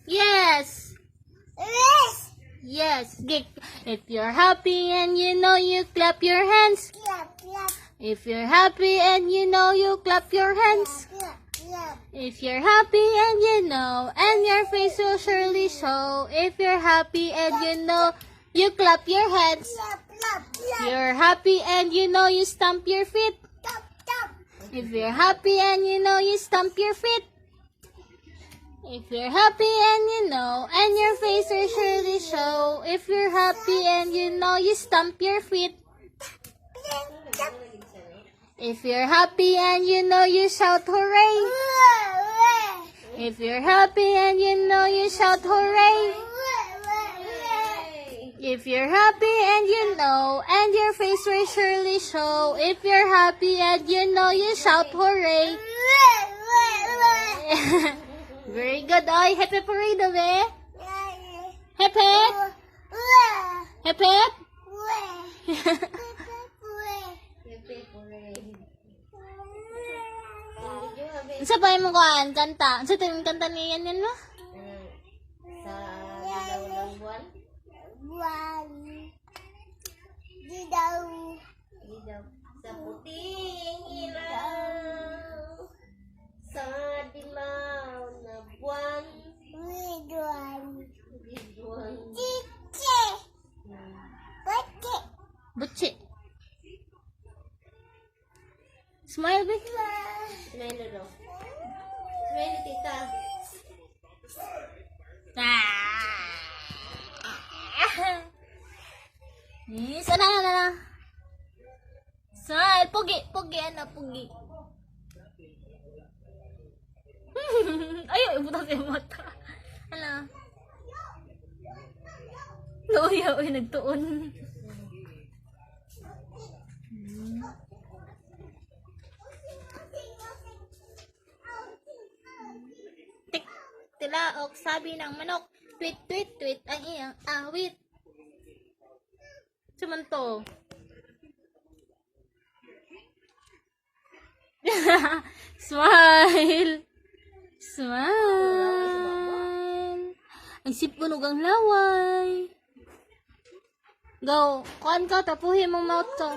Yes. Yes. If you're happy and you know, you clap your hands. If you're happy and you know, you clap your hands. If you're happy and you know, and your face will surely show. If you're happy and you know, you clap your hands. If you're happy and you know, you stamp your feet. If you're happy and you know, you stamp your feet. If you're happy and you know, and your face will surely show. If you're happy and you know, you stamp your feet. If you're happy and you know, you shout hooray. If you're happy and you know, you shout hooray. If you're happy and you know, and your face will surely show. If you're happy and you know, you shout hooray. Very good. Oy, happy parade daw eh. Hep hep. Hep hep. Isa pa yung kuhaan, kanta. Isa tayo yung kanta niyan yan mo? Sa dilaw ng buwan? Didaw. Sa puting ilaw. Sa dilaw na buwan. Bidwan. Chiche. Butche. Butchi. Smile, baby. Smile daw. Smile, tita. Sana na. Smile. Pugi. Pugi. Ayaw, ibutas yung mata. Ano? Luya, uy, nagtuon. Tilaok, sabi ng manok. Tweet, tweet, tweet, ang iyang awit. Sumanto. Smile. Smile. Ang sipunog ang laway. Go. Kuhan ka, tapuhin mong mouth to.